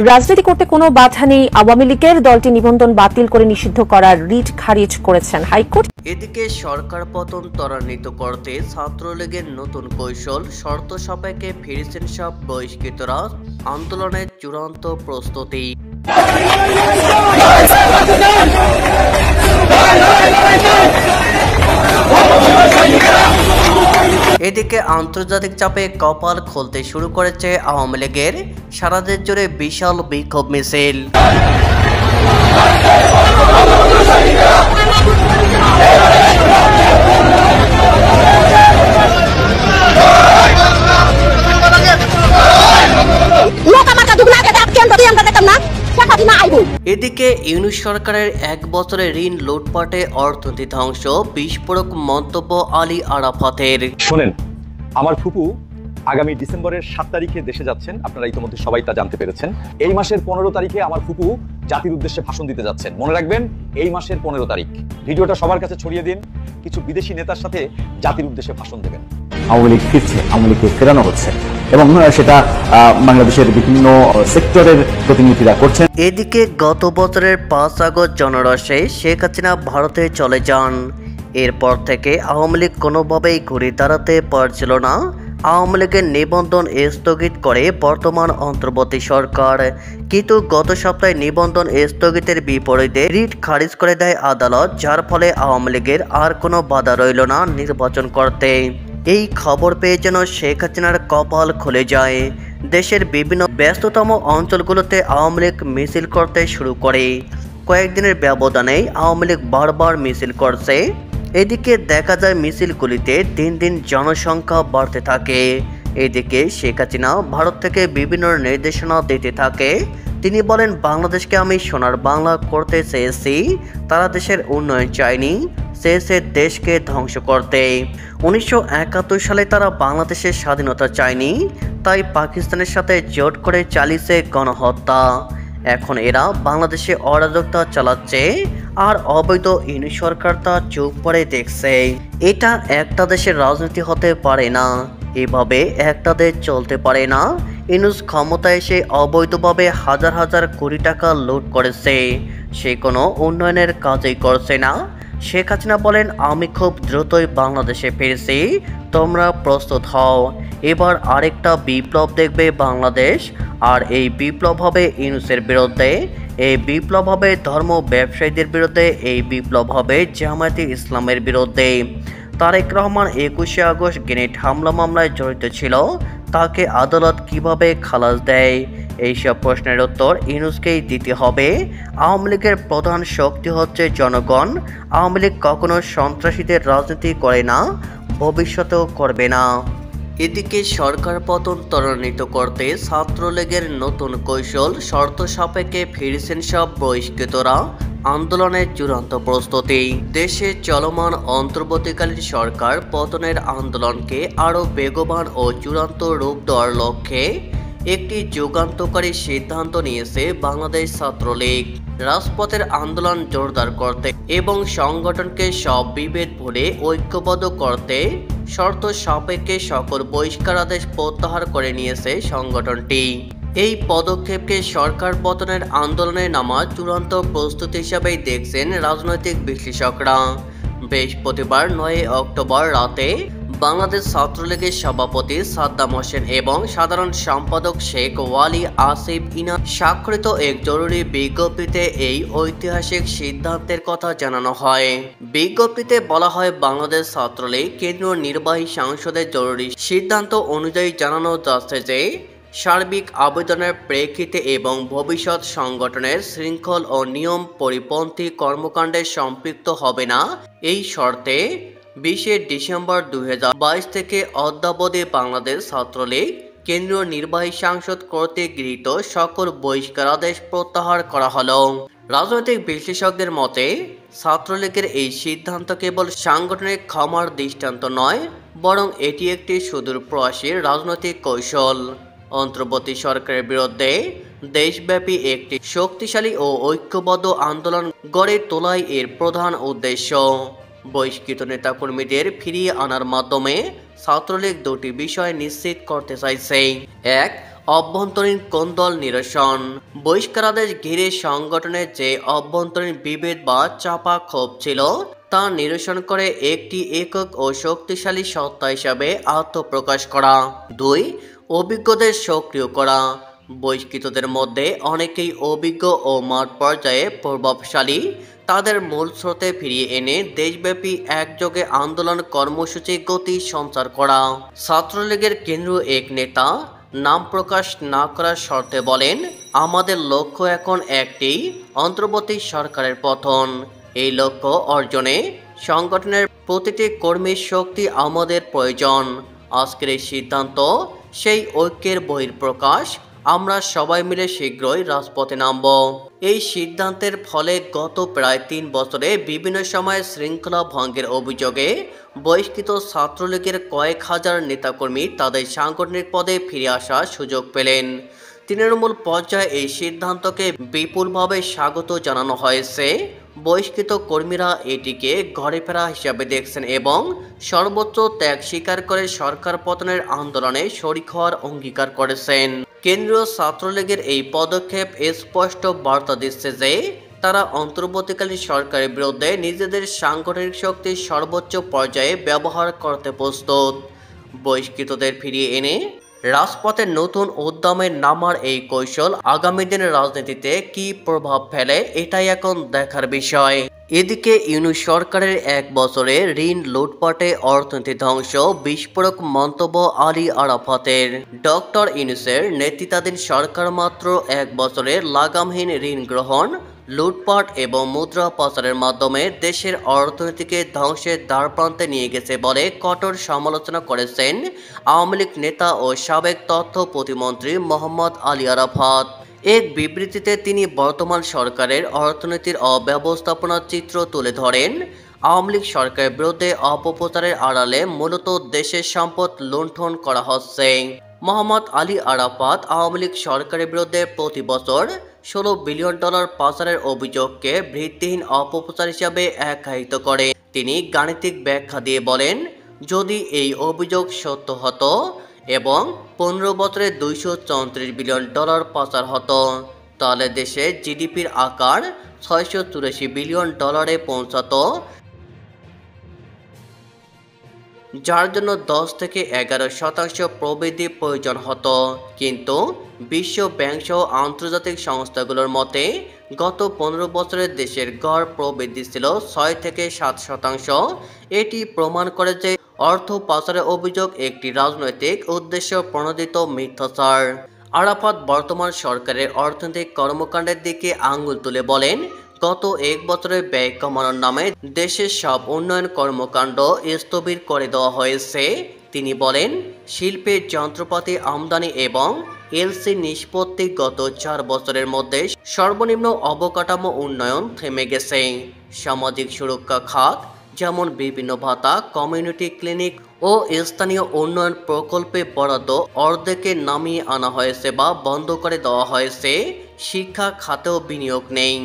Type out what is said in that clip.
রাজনীতি করতে কোনো বাধা নেই আওয়ামী লীগের, দলটি নিবন্ধন বাতিল করে নিষিদ্ধ করার রিট খারিজ করেছেন হাইকোর্ট। এদিকে সরকার পতন ত্বরান্বিত করতে ছাত্রলীগের নতুন কৌশল, শর্ত সাপেক্ষে ফিরেছেন সব বহিষ্কৃতরা, আন্দোলনের চূড়ান্ত প্রস্তুতি। এদিকে আন্তর্জাতিক চাপে কপাল খুলতে শুরু করেছে আওয়ামী লীগের, সারা দেশ জুড়ে বিশাল বিক্ষোভ মিছিল। এদিকে ইউনূস সরকারের 1 বছরের ঋণ লুটপাটে অর্থনীতি ধ্বংস, বিস্ফোরক মন্তব্য আলী আরাফাতের। শোনেন, আমার ফুপু আগামী ডিসেম্বরের 7 তারিখে দেশে যাচ্ছেন, আপনারা ইতিমধ্যে সবাই তা জানতে পেরেছেন। এই মাসের 15 তারিখে আমার ফুপু জাতির উদ্দেশ্যে ভাষণ দিতে যাচ্ছেন, মনে রাখবেন এই মাসের 15 তারিখ। ভিডিওটা সবার কাছে ছড়িয়ে দিন, কিছু বিদেশি নেতার সাথে জাতির উদ্দেশ্যে ভাষণ দেবেন। আওয়ামী লীগ ফিরছে, আওয়ামী লীগকে ফেরানো হচ্ছে এবং সেটা বাংলাদেশের বিভিন্ন সেক্টরের প্রতিনিধিরা করছেন। এদিকে গত বছরের 5 আগস্ট জনরসে শেখ হাসিনা ভারতে চলে যান। এরপর থেকে আওয়ামী লীগ কোনোভাবেই ঘুরে দাঁড়াতে পারছিল না। আওয়ামী লীগের নিবন্ধন স্থগিত করে বর্তমান অন্তর্বর্তী সরকার, কিন্তু গত সপ্তাহে নিবন্ধন স্থগিতের বিপরীতে রিট খারিজ করে দেয় আদালত, যার ফলে আওয়ামী লীগের আর কোনো বাধা রইল না নির্বাচন করতে। এই খবর পেয়ে যেন শেখ হাসিনার কপাল খুলে যায়। দেশের বিভিন্ন ব্যস্ততম অঞ্চলগুলোতে আওয়ামী লীগ মিছিল করতে শুরু করে। কয়েকদিনের ব্যবধানেই আওয়ামী লীগ বারবার মিছিল করছে। এদিকে দেখা যায় মিছিলগুলিতে দিন দিন জনসংখ্যা বাড়তে থাকে। এদিকে শেখ হাসিনা ভারত থেকে বিভিন্ন নির্দেশনা দিতে থাকে। তিনি বলেন, বাংলাদেশকে আমি সোনার বাংলা করতে চেয়েছি, তারা দেশের উন্নয়ন চায়নি, চেয়েছে দেশকে ধ্বংস করতে। 1971 সালে তারা বাংলাদেশের স্বাধীনতা চায়নি, তাই পাকিস্তানের সাথে জোট করে চালিয়েছে গণহত্যা। এখন এরা বাংলাদেশে অরাজকতা চালাচ্ছে, আর অবৈধ ইউনূস সরকার তা চুপ করে দেখছে। এটা একটা দেশের রাজনীতি হতে পারে না, এভাবে একটা দেশ চলতে পারে না। ইউনূস ক্ষমতায় এসে অবৈধভাবে হাজার হাজার কোটি টাকা লুট করেছে, সে কোনো উন্নয়নের কাজই করছে না। শেখ হাসিনা বলেন, আমি খুব দ্রুতই বাংলাদেশে ফিরছি, তোমরা প্রস্তুত হও। এবার আরেকটা বিপ্লব দেখবে বাংলাদেশ, আর এই বিপ্লব হবে ইউনূসের বিরুদ্ধে, এই বিপ্লব হবে ধর্ম ব্যবসায়ীদের বিরুদ্ধে, এই বিপ্লব হবে জামায়াতে ইসলামের বিরুদ্ধে। তারেক রহমান 21শে আগস্ট গ্রেনেড হামলা মামলায় জড়িত ছিল, তাকে আদালত কিভাবে খালাস দেয়? এইসব প্রশ্নের উত্তর ইউনূসকেই দিতে হবে। আওয়ামী লীগের প্রধান শক্তি হচ্ছে জনগণ। আওয়ামী লীগ কখনো সন্ত্রাসীদের রাজনীতি করে না, ভবিষ্যতেও করবে না। এদিকে সরকার পতন ত্বরান্বিত করতে ছাত্রলীগের নতুন কৌশল, শর্ত সাপেক্ষে ফিরেছেন সব বহিষ্কৃতরা, আন্দোলনের চূড়ান্ত প্রস্তুতি। দেশে চলমান অন্তর্বর্তীকালীন সরকার পতনের আন্দোলনকে আরও বেগবান ও চূড়ান্ত রূপ দেওয়ার লক্ষ্যে একটি যুগান্তকারী সিদ্ধান্ত নিয়েছে বাংলাদেশ ছাত্রলীগ। রাজপথের আন্দোলন জোরদার করতে এবং সংগঠনকে সব বিভেদ ভুলে ঐক্যবদ্ধ করতে শর্ত সাপেক্ষে সকল বহিষ্কারাদেশ প্রত্যাহার করে নিয়েছে সংগঠনটি। এই পদক্ষেপকে সরকার পতনের আন্দোলনে নামা চূড়ান্ত প্রস্তুতি হিসাবেই দেখছেন রাজনৈতিক বিশ্লেষকরা। বৃহস্পতিবার 9 অক্টোবর রাতে বাংলাদেশ ছাত্রলীগের সভাপতি সাদ্দাম হোসেন এবং সাধারণ সম্পাদক শেখ ওয়ালি আসিফ ইনাম স্বাক্ষরিত এক জরুরি বিজ্ঞপ্তিতে এই ঐতিহাসিক সিদ্ধান্তের কথা জানানো হয়। বিজ্ঞপ্তিতে বলা হয়, বাংলাদেশ ছাত্রলীগ কেন্দ্রীয় নির্বাহী সংসদের জরুরি সিদ্ধান্ত অনুযায়ী জানানো যাচ্ছে যে সার্বিক আবেদনের প্রেক্ষিতে এবং ভবিষ্যৎ সংগঠনের শৃঙ্খল ও নিয়ম পরিপন্থী কর্মকাণ্ডে সম্পৃক্ত হবে না, এই শর্তে 20 ডিসেম্বর 2022 থেকে অদ্যাবধি বাংলাদেশ ছাত্রলীগ কেন্দ্রীয় নির্বাহী সংসদ কর্তৃক গৃহীত সকল বহিষ্কারাদেশ প্রত্যাহার করা হলো। রাজনৈতিক বিশ্লেষকদের মতে ছাত্রলীগের এই সিদ্ধান্ত কেবল সাংগঠনিক ক্ষমার দৃষ্টান্ত নয়, বরং এটি একটি সুদূরপ্রসারী রাজনৈতিক কৌশল। অন্তর্বর্তী সরকারের বিরুদ্ধে দেশব্যাপী একটি শক্তিশালী ও ঐক্যবদ্ধ আন্দোলন গড়ে তোলাই এর প্রধান উদ্দেশ্য। বহিষ্কৃত নেতাকর্মীদের ফিরিয়ে আনার মাধ্যমে ছাত্রলীগ দুটি বিষয় নিশ্চিত করতে চাইছে। এক, অভ্যন্তরীণ কোন্দল নিরসন। বহিষ্কারাদেশ ঘিরে সংগঠনের যে অভ্যন্তরীণ বিভেদ বা চাপা ক্ষোভ ছিল তা নিরসন করে একটি একক ও শক্তিশালী সত্তা হিসাবে আত্মপ্রকাশ করা। 2. অভিজ্ঞদের সক্রিয় করা। বহিষ্কৃতদের মধ্যে অনেকেই অভিজ্ঞ ও মাঠ পর্যায়ে প্রভাবশালী। তাদের মূল স্রোতে ফিরিয়ে এনে দেশব্যাপী একযোগে আন্দোলন কর্মসূচি গতি সঞ্চার করা। ছাত্রলীগের কেন্দ্রীয় এক নেতা নাম প্রকাশ না করার শর্তে বলেন, আমাদের লক্ষ্য এখন একটি, অন্তর্বর্তী সরকারের পতন। এই লক্ষ্য অর্জনে সংগঠনের প্রতিটি কর্মীর শক্তি আমাদের প্রয়োজন। আজকের এই সিদ্ধান্ত সেই ঐক্যের বহিঃপ্রকাশ। আমরা সবাই মিলে শীঘ্রই রাজপথে নামব। এই সিদ্ধান্তের ফলে গত প্রায় 3 বছরে বিভিন্ন সময়ে শৃঙ্খলা ভঙ্গের অভিযোগে বহিষ্কৃত ছাত্রলীগের কয়েক হাজার নেতাকর্মী তাদের সাংগঠনিক পদে ফিরে আসার সুযোগ পেলেন। তৃণমূল পর্যায়ে এই সিদ্ধান্তকে বিপুলভাবে স্বাগত জানানো হয়েছে। বহিষ্কৃত কর্মীরা এটিকে ঘরে ফেরা হিসাবে দেখছেন এবং সর্বোচ্চ ত্যাগ স্বীকার করে সরকার পতনের আন্দোলনে শরিক হওয়ার অঙ্গীকার করেছেন। কেন্দ্রীয় ছাত্রলীগের এই পদক্ষেপ স্পষ্ট বার্তা দিচ্ছে যে তারা অন্তর্বর্তীকালীন সরকারের বিরুদ্ধে নিজেদের সাংগঠনিক শক্তি সর্বোচ্চ পর্যায়ে ব্যবহার করতে প্রস্তুত। বহিষ্কৃতদের ফিরিয়ে এনে রাজপথে নতুন উদ্যমে নামার এই কৌশল আগামী দিনের রাজনীতিতে কী প্রভাব ফেলে এটাই এখন দেখার বিষয়। এদিকে ইউনূস সরকারের 1 বছরে ঋণ লুটপাটে অর্থনীতি ধ্বংস বিস্ফোরক মন্তব্য আলী আরাফাতের। ডক্টর ইউনূসের নেতৃত্বাধীন সরকার মাত্র 1 বছরে লাগামহীন ঋণ গ্রহণ, লুটপাট এবং মুদ্রা পাচারের মাধ্যমে দেশের অর্থনীতিকে ধ্বংসের দ্বারপ্রান্তে নিয়ে গেছে বলে কঠোর সমালোচনা করেছেন আওয়ামী লীগ নেতা ও সাবেক তথ্য প্রতিমন্ত্রী মোহাম্মদ আলী আরাফাত। এক বিবৃতিতে তিনি বর্তমান সরকারের অর্থনীতির অব্যবস্থাপনার চিত্র তুলে ধরেন। আওয়ামী লীগ সরকারের বিরুদ্ধে অপপ্রচারের আড়ালে মূলত দেশের সম্পদ লুণ্ঠন করা হচ্ছে। মোহাম্মদ আলী আরাফাত আওয়ামী লীগ সরকারের বিরুদ্ধে প্রতি বছর $16 বিলিয়ন পাচারের অভিযোগকে ভিত্তিহীন অপপ্রচার হিসাবে আখ্যায়িত করে। তিনি গাণিতিক ব্যাখ্যা দিয়ে বলেন, যদি এই অভিযোগ সত্য হতো এবং 15 বছরে $234 বিলিয়ন পাচার হতো, তাহলে দেশে জিডিপির আকার $684 বিলিয়ন পৌঁছাতো, যার জন্য 10 থেকে 11% প্রবৃদ্ধি প্রয়োজন হতো। কিন্তু বিশ্ব ব্যাংক সহ আন্তর্জাতিক সংস্থাগুলোর মতে গত 15 বছরে দেশের গড় প্রবৃদ্ধি ছিল 6 থেকে 7%। এটি প্রমাণ করে যে অর্থ পাচারের অভিযোগ একটি রাজনৈতিক উদ্দেশ্য প্রণোদিত মিথ্যাচার। আরাফাত বর্তমান সরকারের অর্থনৈতিক কর্মকাণ্ডের দিকে আঙুল তুলে বলেন, গত 1 বছরে ব্যয় কমানোর নামে দেশের সব উন্নয়ন কর্মকাণ্ড স্থবির করে দেওয়া হয়েছে। তিনি বলেন, শিল্পের যন্ত্রপাতি আমদানি এবং এলসি নিষ্পত্তি গত 4 বছরের মধ্যে সর্বনিম্ন অবকাঠামো উন্নয়ন থেমে গেছে। সামাজিক সুরক্ষা খাত যেমন বিভিন্ন ভাতা, কমিউনিটি ক্লিনিক ও স্থানীয় উন্নয়ন প্রকল্পে বরাদ্দ অর্ধেকে নামিয়ে আনা হয়েছে বা বন্ধ করে দেওয়া হয়েছে। শিক্ষা খাতেও বিনিয়োগ নেই।